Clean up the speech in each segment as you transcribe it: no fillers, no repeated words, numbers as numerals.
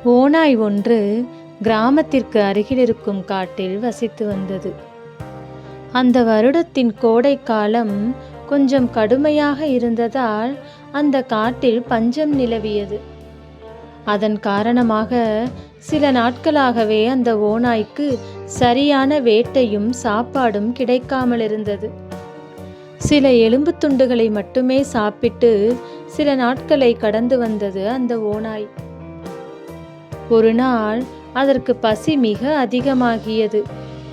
ஓநாய் ஒன்று கிராமத்திற்கு அருகில் இருக்கும் காட்டில் வசித்து வந்தது. அந்த வருடத்தின் கோடை காலம் கொஞ்சம் கடுமையாக இருந்ததால் அந்த காட்டில் பஞ்சம் நிலவியது. அதன் காரணமாக சில நாட்களாகவே அந்த ஓநாய்க்கு சரியான வேட்டையும் சாப்பாடும் கிடைக்காமல் இருந்தது. சில எலும்பு துண்டுகளை மட்டுமே சாப்பிட்டு சில நாட்களை கடந்து வந்தது அந்த ஓநாய். ஒரு நாள் அதற்கு பசி மிக அதிகமாகியது.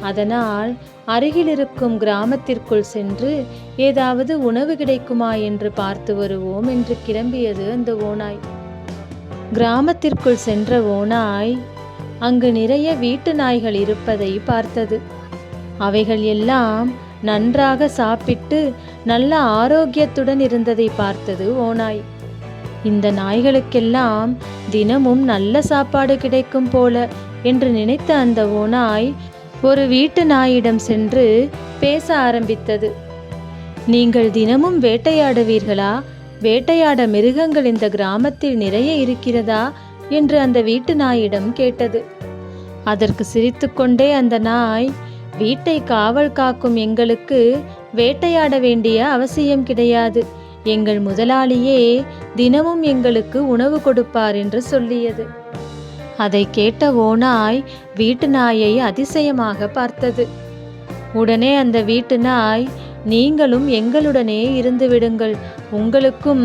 அதனால் அருகில் இருக்கும் கிராமத்திற்குள் சென்று ஏதாவது உணவு கிடைக்குமா என்று பார்த்து வருவோம் என்று கிளம்பியது அந்த ஓநாய். கிராமத்திற்குள் சென்ற ஓநாய் அங்கு நிறைய வீட்டு நாய்கள் இருப்பதை பார்த்தது. அவைகள் எல்லாம் நன்றாக சாப்பிட்டு நல்ல ஆரோக்கியத்துடன் இருந்ததை பார்த்தது ஓநாய். இந்த நாய்களுக்கெல்லாம் தினமும் நல்ல சாப்பாடு கிடைக்கும் போல என்று நினைத்த அந்த ஓநாய் ஒரு வீட்டு நாயிடம் சென்று பேச ஆரம்பித்தது. நீங்கள் தினமும் வேட்டையாடுவீர்களா? வேட்டையாட மிருகங்கள் இந்த கிராமத்தில் நிறைய இருக்கிறதா என்று அந்த வீட்டு நாயிடம் கேட்டது. அதற்கு சிரித்துக்கொண்டே அந்த நாய், வீட்டை காவல் காக்கும் எங்களுக்கு வேட்டையாட வேண்டிய அவசியம் கிடையாது. எங்கள் முதலாளியே தினமும் எங்களுக்கு உணவு கொடுப்பார் என்று சொல்லியது. அதை கேட்ட ஓநாய் வீட்டு நாயை அதிசயமாக பார்த்தது. உடனே அந்த வீட்டு நாய், நீங்களும் எங்களுடனே இருந்து விடுங்கள், உங்களுக்கும்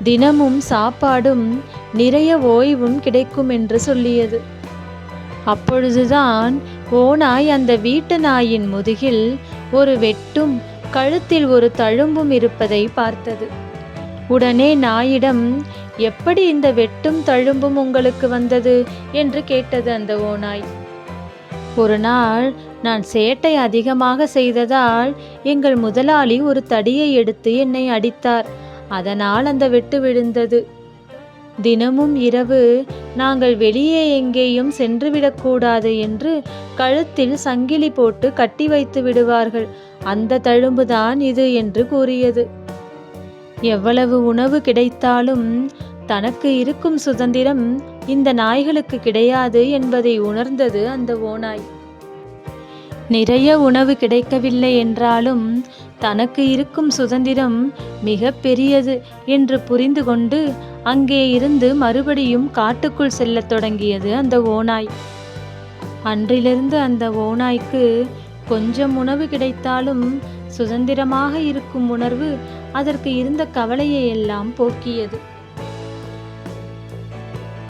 தினமும் சாப்பாடும் நிறைய ஓய்வும் கிடைக்கும் என்று சொல்லியது. அப்பொழுதுதான் ஓநாய் அந்த வீட்டு நாயின் முதுகில் ஒரு வெட்டும் கழுத்தில் ஒரு தழும்பும் இருப்பதை பார்த்தது. உடனே நாயிடம், எப்படி இந்த வெட்டும் தழும்பும் உங்களுக்கு வந்தது என்று கேட்டது அந்த ஓநாய். ஒரு நாள் நான் சேட்டை அதிகமாக செய்ததால் எங்கள் முதலாளி ஒரு தடியை எடுத்து என்னை அடித்தார். அதனால் அந்த வெட்டு விழுந்தது. தினமும் இரவு நாங்கள் வெளியே எங்கேயும் சென்றுவிடக்கூடாது என்று கழுத்தில் சங்கிலி போட்டு கட்டி வைத்து விடுவார்கள். அந்த தழும்புதான் இது என்று கூறியது. எவ்வளவு உணவு கிடைத்தாலும் தனக்கு இருக்கும் சுதந்திரம் இந்த நாய்களுக்கு கிடையாது என்பதை உணர்ந்தது அந்த ஓநாய். நிறைய உணவு கிடைக்கவில்லை என்றாலும் தனக்கு இருக்கும் சுதந்திரம் மிக பெரியது என்று புரிந்து கொண்டு அங்கே இருந்து மறுபடியும் காட்டுக்குள் செல்லத் தொடங்கியது அந்த ஓநாய். அன்றிலிருந்து அந்த ஓநாய்க்கு கொஞ்சம் உணவு கிடைத்தாலும் சுதந்திரமாக இருக்கும் உணர்வு அதற்கு இருந்த கவலையை எல்லாம் போக்கியது.